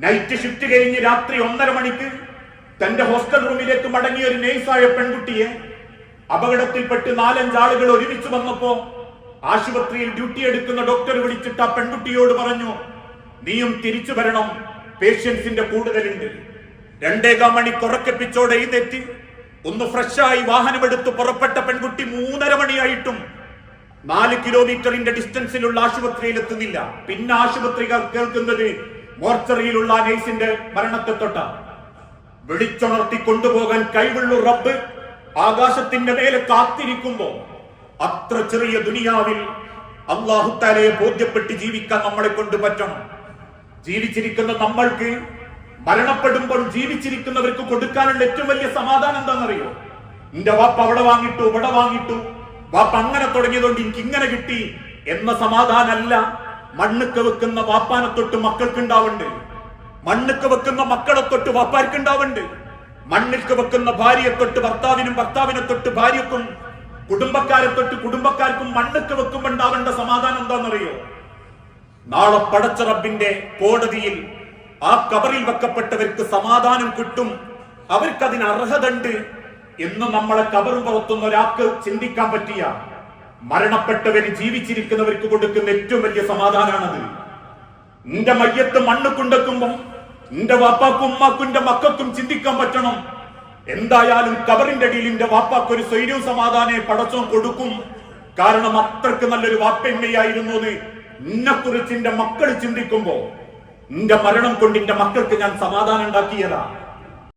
Night shift കഴിഞ്ഞ് രാത്രി 1:30 മണിക്ക് തന്റെ ഹോസ്റ്റൽ റൂമിലേക്ക് മടങ്ങിയ ഒരു നേഴ്സായ പെൺകുട്ടിയെ അപകടത്തിൽപ്പെട്ട് 4-5 ആളുകൾ ഒരുമിച്ച് വന്നപ്പോ ആശുപത്രിയിൽ ഡ്യൂട്ടി എടുക്കുന്ന ഡോക്ടർ വിളിച്ചിട്ട് ആ പെൺകുട്ടിയോട് പറഞ്ഞു, നീയും തിരിച്ചു വരണം, പേഷ്യൻസിന്റെ കൂടുതലുണ്ട്. 2.25 മണിക്ക് ഉറക്കപ്പിച്ചോടെ എഴുന്നേറ്റ് ഒന്ന് ഫ്രഷായി വാഹനമെടുത്ത് പുറപ്പെട്ട പെൺകുട്ടി 3:30 മണിയായിട്ടും 4 കിലോമീറ്ററിന്റെ ഡിസ്റ്റൻസിലുള്ള ആശുപത്രിയിൽ എത്തുന്നില്ല. പിന്നെ ആശുപത്രികൾ കേൾക്കുന്നത് മോർച്ചറിയിലുള്ള നഴ്സിന്റെ മരണത്തെ തൊട്ട. വിളിച്ചുണർത്തി കൊണ്ടുപോകാൻ കഴിവുള്ള റബ്ബ് ആകാശത്തിന്റെ മേലെ കാത്തിരിക്കുമ്പോ അത്ര ചെറിയ ദുനിയാവിൽ അല്ലാഹു തആലയെ ബോധ്യപ്പെട്ട് ജീവിക്കാൻ നമ്മളെ കൊണ്ട് പറ്റണം. ജീവിച്ചിരിക്കുന്ന നമ്മൾക്ക് മരണപ്പെടുമ്പോൾ ജീവിച്ചിരിക്കുന്നവർക്ക് കൊടുക്കാനുള്ള ഏറ്റവും വലിയ സമാധാനം എന്താണെന്നറിയോ? എന്റെ വാപ്പ അവിടെ വാങ്ങിട്ടു, ഇവിടെ വാങ്ങിട്ടു, വാപ്പ അങ്ങനെ തുടങ്ങിയതുകൊണ്ട് എനിക്ക് ഇങ്ങനെ കിട്ടി എന്ന സമാധാനമല്ല. മണ്ണുക്ക് വെക്കുന്ന വാപ്പാനെ തൊട്ട് മക്കൾക്ക് ഉണ്ടാവുന്നുണ്ട്, മണ്ണുക്ക് വെക്കുന്ന മക്കളെ തൊട്ട് വാപ്പാർക്ക് ഉണ്ടാവുന്നുണ്ട്, മണ്ണിൽക്ക് വെക്കുന്ന ഭാര്യയെ തൊട്ട് ഭർത്താവിനും, ഭർത്താവിനെ തൊട്ട് ഭാര്യക്കും, കുടുംബക്കാരെ തൊട്ട് കുടുംബക്കാർക്കും മണ്ണുക്ക് വെക്കുമ്പോ ഉണ്ടാവേണ്ട സമാധാനം എന്താണെന്നറിയോ? നാളെ പടച്ച റബ്ബിന്റെ കോടതിയിൽ ആ കബറിൽ വെക്കപ്പെട്ടവർക്ക് സമാധാനം കിട്ടും, അവർക്കതിന് അർഹതയുണ്ട് എന്ന് നമ്മളെ കബറും പുറത്തുന്ന ഒരാൾക്ക് ചിന്തിക്കാൻ പറ്റിയ മരണപ്പെട്ടവര് ജീവിച്ചിരിക്കുന്നവർക്ക് കൊടുക്കുന്ന ഏറ്റവും വലിയ സമാധാനമാണത്. നിന്റെ മയ്യത്ത് മണ്ണ് കൊണ്ടെക്കുമ്പോ നിന്റെ വാപ്പാക്കും ഉമ്മാക്കും എന്റെ മക്കൾക്കും ചിന്തിക്കാൻ പറ്റണം, എന്തായാലും കബറിന്റെ അടിയിൽ എന്റെ വാപ്പാക്ക് ഒരു സ്വൈര്യവും സമാധാനയെ പടച്ചോൻ കൊടുക്കും. കാരണം അത്രക്ക് നല്ലൊരു വാപ്പയമ്മയായിരുന്നു എന്ന് നിന്നെ കുറിച്ച് എന്റെ മക്കൾ ചിന്തിക്കുമ്പോ നിന്റെ മരണം കൊണ്ട് എന്റെ മക്കൾക്ക് ഞാൻ സമാധാനം ഉണ്ടാക്കിയതാ.